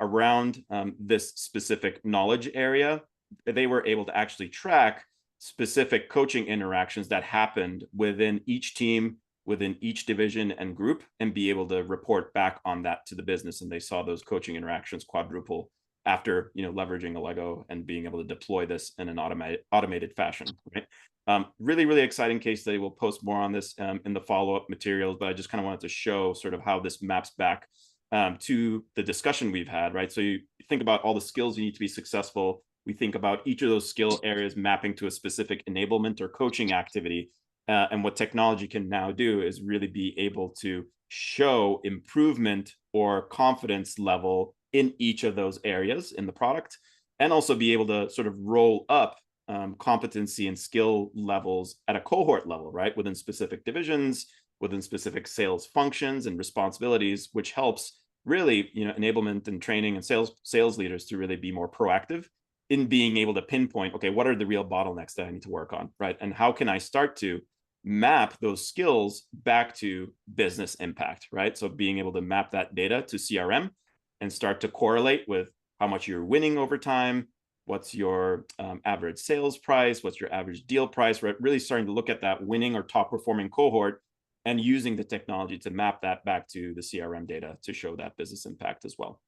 around this specific knowledge area, they were able to actually track specific coaching interactions that happened within each team, within each division and group, and be able to report back on that to the business. And they saw those coaching interactions quadruple after, leveraging Allego and being able to deploy this in an automated fashion, right? Really, really exciting case study. We'll post more on this in the follow-up materials, but I just kind of wanted to show sort of how this maps back to the discussion we've had, right? So think about all the skills you need to be successful. We think about each of those skill areas mapping to a specific enablement or coaching activity. And what technology can now do is really be able to show improvement or confidence level in each of those areas in the product, and also be able to sort of roll up competency and skill levels at a cohort level, right? Within specific divisions, within specific sales functions and responsibilities, which helps really, enablement and training and sales leaders to really be more proactive in being able to pinpoint, okay, what are the real bottlenecks that I need to work on, right? And how can I start to map those skills back to business impact, right? So being able to map that data to CRM and start to correlate with how much you're winning over time, what's your average sales price, what's your average deal price, right? Really starting to look at that winning or top performing cohort and using the technology to map that back to the CRM data to show that business impact as well.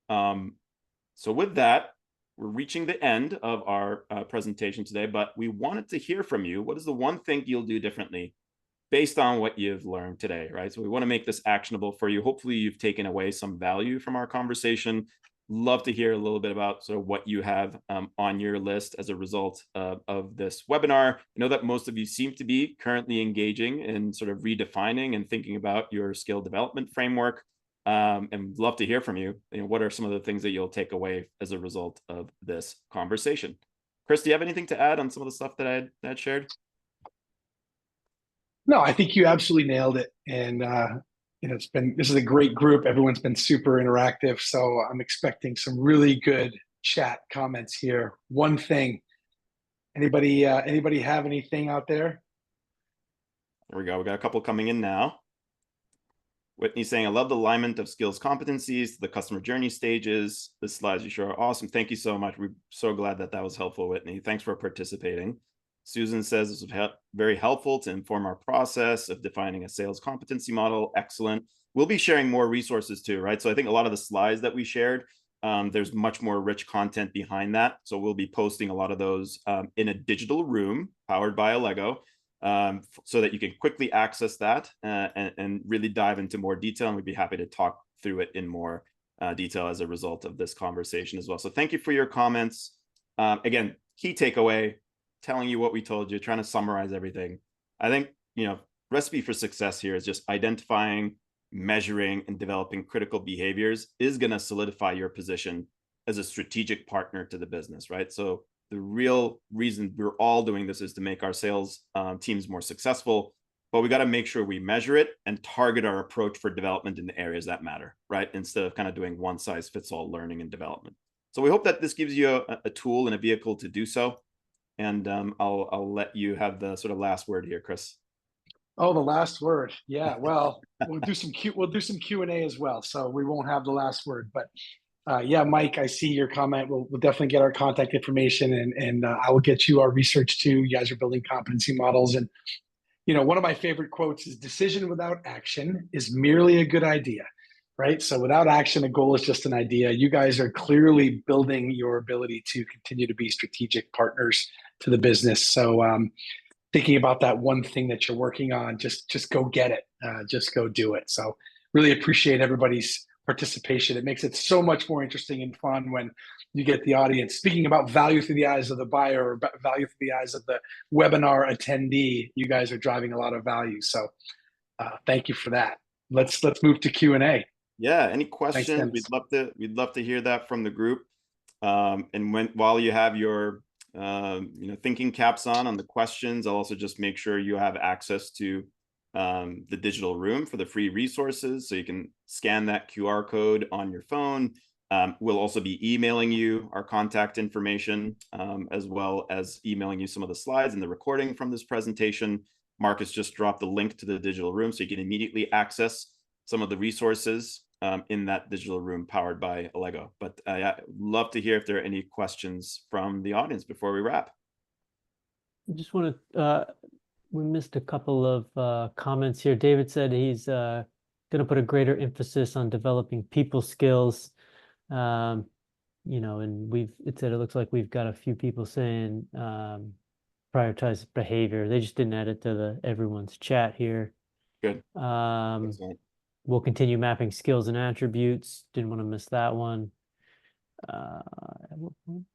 So with that, we're reaching the end of our presentation today, but we wanted to hear from you. What is the one thing you'll do differently based on what you've learned today, right? So we want to make this actionable for you. Hopefully you've taken away some value from our conversation. Love to hear a little bit about sort of what you have on your list as a result of this webinar. I know that most of you seem to be currently engaging in sort of redefining and thinking about your skill development framework. And love to hear from you. What are some of the things that you'll take away as a result of this conversation? Chris, do you have anything to add on some of the stuff that I had shared? No, I think you absolutely nailed it. And this is a great group. Everyone's been super interactive. So I'm expecting some really good chat comments here. One thing, anybody have anything out there? There we go. We got a couple coming in now. Whitney's saying, I love the alignment of skills competencies to the customer journey stages. The slides you sure are awesome. Thank you so much. We're so glad that was helpful, Whitney. Thanks for participating. Susan says this was very helpful to inform our process of defining a sales competency model. Excellent. We'll be sharing more resources too, right? So I think a lot of the slides that we shared, there's much more rich content behind that. So we'll be posting a lot of those in a digital room powered by Allego, so that you can quickly access that and really dive into more detail. And we'd be happy to talk through it in more detail as a result of this conversation as well. So thank you for your comments. Again, key takeaway, telling you what we told you, trying to summarize everything. I think, recipe for success here is just identifying, measuring, and developing critical behaviors is going to solidify your position as a strategic partner to the business, right? So the real reason we're all doing this is to make our sales teams more successful, but we got to make sure we measure it and target our approach for development in the areas that matter, right? Instead of kind of doing one size fits all learning and development. So we hope that this gives you a tool and a vehicle to do so. And I'll let you have the sort of last word here, Chris. Oh, the last word. Yeah. Well, we'll do some Q&A as well. So we won't have the last word, but yeah, Mike, I see your comment. We'll definitely get our contact information and I will get you our research too. You guys are building competency models. And, one of my favorite quotes is decision without action is merely a good idea, right? So without action, a goal is just an idea. You guys are clearly building your ability to continue to be strategic partners to the business. So thinking about that one thing that you're working on, just go get it. Just go do it. So really appreciate everybody's participation. It makes it so much more interesting and fun when you get the audience speaking about value through the eyes of the buyer or value through the eyes of the webinar attendee. You guys are driving a lot of value. So thank you for that. Let's move to Q&A. Yeah, any questions? Thanks, we'd love to hear that from the group. And while you have your thinking caps on the questions, I'll also just make sure you have access to the digital room for the free resources. So you can scan that QR code on your phone. We'll also be emailing you our contact information, as well as emailing you some of the slides and the recording from this presentation. Marcus just dropped the link to the digital room so you can immediately access some of the resources in that digital room powered by Allego. But I'd love to hear if there are any questions from the audience before we wrap. I just want to, we missed a couple of comments here. David said he's going to put a greater emphasis on developing people skills. And it looks like we've got a few people saying prioritize behavior. They just didn't add it to everyone's chat here. Good. We'll continue mapping skills and attributes. Didn't want to miss that one.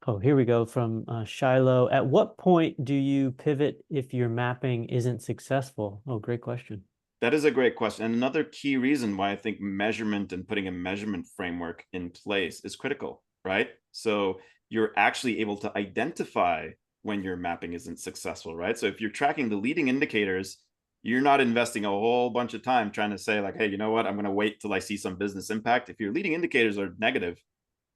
Oh, here we go from Shiloh. At what point do you pivot if your mapping isn't successful? Oh, great question. That is a great question. And another key reason why I think measurement and putting a measurement framework in place is critical, right? So you're actually able to identify when your mapping isn't successful, right? So if you're tracking the leading indicators, you're not investing a whole bunch of time trying to say like, hey, you know what? I'm going to wait till I see some business impact. If your leading indicators are negative,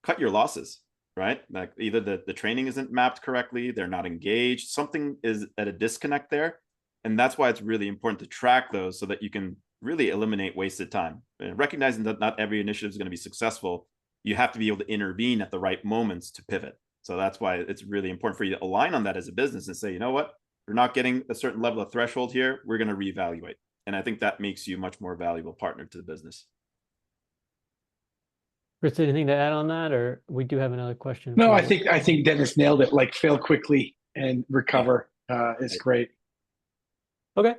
cut your losses, right? Like either the training isn't mapped correctly, they're not engaged, something is at a disconnect there. And that's why it's really important to track those so that you can really eliminate wasted time. And recognizing that not every initiative is going to be successful, you have to be able to intervene at the right moments to pivot. So that's why it's really important for you to align on that as a business and say, you know what, we're not getting a certain level of threshold here, we're going to reevaluate. And I think that makes you a much more valuable partner to the business. Chris, anything to add on that, or we do have another question? No, I think Dennis nailed it. Like fail quickly and recover is great. Okay.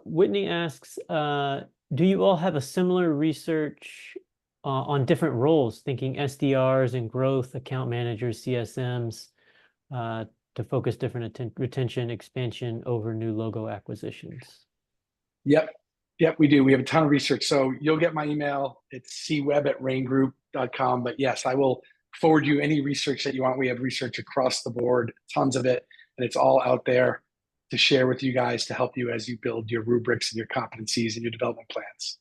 Whitney asks, do you all have a similar research on different roles, thinking SDRs and growth, account managers, CSMs, to focus different retention, expansion over new logo acquisitions? Yep. Yep, we do. We have a ton of research. So you'll get my email. It's cweb@raingroup.com. But yes, I will forward you any research that you want. We have research across the board, tons of it, and it's all out there to share with you guys to help you as you build your rubrics and your competencies and your development plans.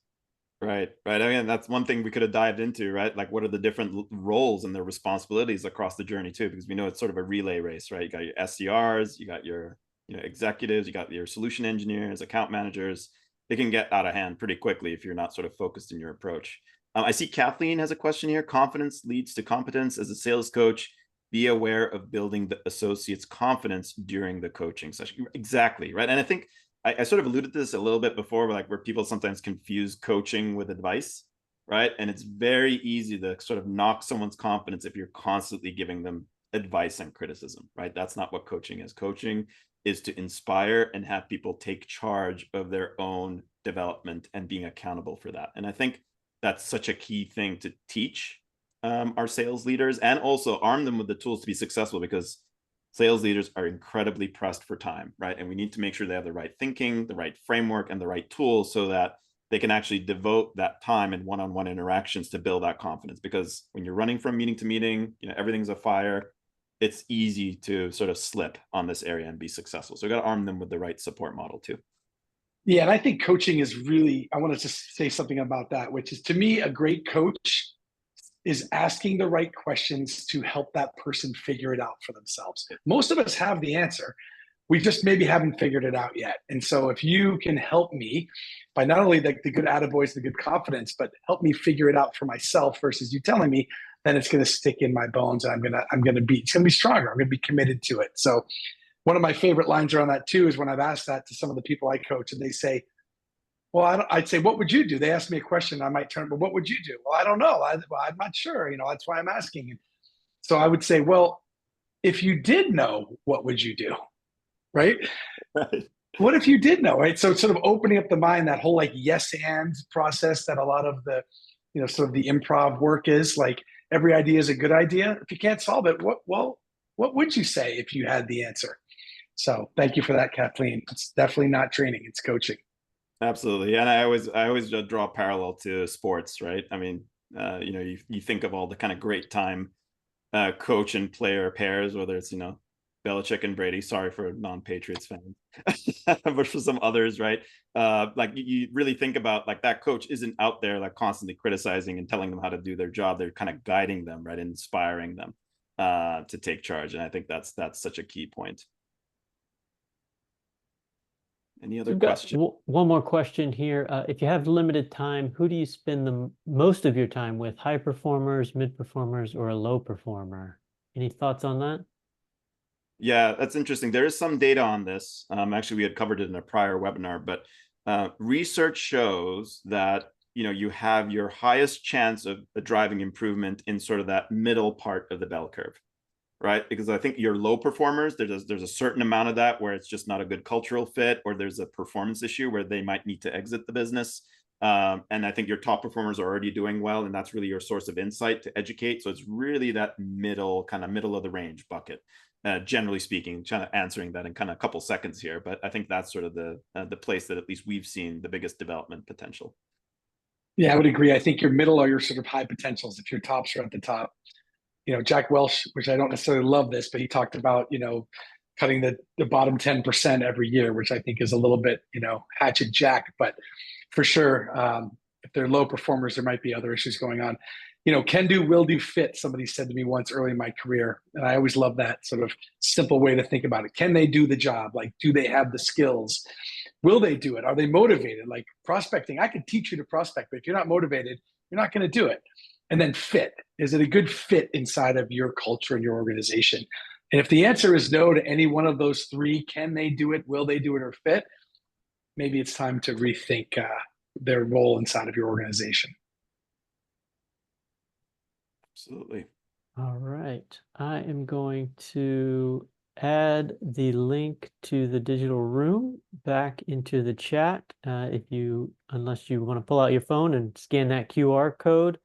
Right. I mean, that's one thing we could have dived into, right? Like, what are the different roles and their responsibilities across the journey too? Because we know it's sort of a relay race, right? You got your SDRs, you got your executives, you got your solution engineers, account managers. They can get out of hand pretty quickly if you're not sort of focused in your approach. I see Kathleen has a question here. Confidence leads to competence. As a sales coach, be aware of building the associate's confidence during the coaching session. Exactly, right? And I think I sort of alluded to this a little bit before, like where people sometimes confuse coaching with advice, right? And it's very easy to sort of knock someone's confidence if you're constantly giving them advice and criticism, right? That's not what coaching is. Coaching is to inspire and have people take charge of their own development and being accountable for that. And I think that's such a key thing to teach our sales leaders, and also arm them with the tools to be successful, because sales leaders are incredibly pressed for time, right? And we need to make sure they have the right thinking, the right framework, and the right tools so that they can actually devote that time in one-on-one interactions to build that confidence. Because when you're running from meeting to meeting, everything's a fire. It's easy to sort of slip on this area and be successful. So we got to arm them with the right support model too. Yeah, and I think coaching is really, I want to just say something about that, which is, to me, a great coach is asking the right questions to help that person figure it out for themselves. Most of us have the answer. We just maybe haven't figured it out yet. And so if you can help me by not only the good attaboys, the good confidence, but help me figure it out for myself versus you telling me, then it's going to stick in my bones, and it's going to be stronger. I'm going to be committed to it. So one of my favorite lines around that too is when I've asked that to some of the people I coach, and they say, well, I'd say, what would you do? They ask me a question, I might turn, but what would you do? Well, I don't know. I'm not sure. That's why I'm asking. So I would say, well, if you did know, what would you do? Right? Right. What if you did know? Right? So it's sort of opening up the mind, that whole like yes and process that a lot of the, sort of the improv work is. Like, every idea is a good idea. If you can't solve it, what would you say if you had the answer? So thank you for that, Kathleen. It's definitely not training, it's coaching. Absolutely. And I always draw a parallel to sports, right? I mean, you think of all the kind of great time coach and player pairs, whether it's, Belichick and Brady, sorry for non-Patriots fans, but for some others, right? Like you really think about, like, that coach isn't out there like constantly criticizing and telling them how to do their job. They're kind of guiding them, right? Inspiring them to take charge. And I think that's such a key point. Any other questions? One more question here. If you have limited time, who do you spend the most of your time with? High performers, mid performers, or a low performer? Any thoughts on that? Yeah, that's interesting. There is some data on this. Actually, we had covered it in a prior webinar, but research shows that you have your highest chance of driving improvement in sort of that middle part of the bell curve. Right? Because I think your low performers, there's a certain amount of that where it's just not a good cultural fit, or there's a performance issue where they might need to exit the business. And I think your top performers are already doing well, and that's really your source of insight to educate. So it's really that middle of the range bucket, generally speaking. Kind of answering that in kind of a couple seconds here, but I think that's sort of the place that at least we've seen the biggest development potential. Yeah, I would agree. I think your middle are your sort of high potentials. If your tops are at the top, Jack Welch, which I don't necessarily love this, but he talked about, cutting the bottom 10% every year, which I think is a little bit, hatchet Jack, but for sure, if they're low performers, there might be other issues going on. Can do, will do, fit. Somebody said to me once early in my career, and I always love that sort of simple way to think about it. Can they do the job? Like, do they have the skills? Will they do it? Are they motivated? Like prospecting, I could teach you to prospect, but if you're not motivated, you're not going to do it. And then fit. Is it a good fit inside of your culture and your organization? And if the answer is no to any one of those three, can they do it? Will they do it or fit? Maybe it's time to rethink their role inside of your organization. Absolutely. All right. I am going to add the link to the digital room back into the chat. Unless you want to pull out your phone and scan that QR code.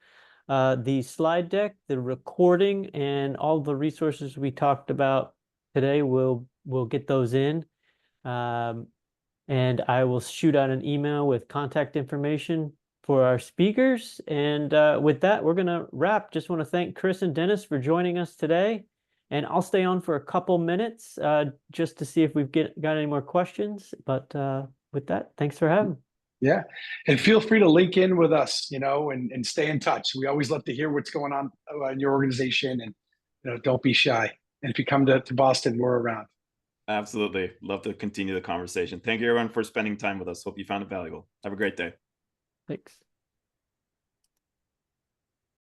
The slide deck, the recording, and all the resources we talked about today, we'll get those in. And I will shoot out an email with contact information for our speakers. And with that, we're going to wrap. Just want to thank Chris and Dennis for joining us today. And I'll stay on for a couple minutes just to see if we've got any more questions. But with that, thanks for having me. Yeah. And feel free to link in with us, and stay in touch. We always love to hear what's going on in your organization, and, don't be shy. And if you come to Boston, we're around. Absolutely. Love to continue the conversation. Thank you, everyone, for spending time with us. Hope you found it valuable. Have a great day. Thanks.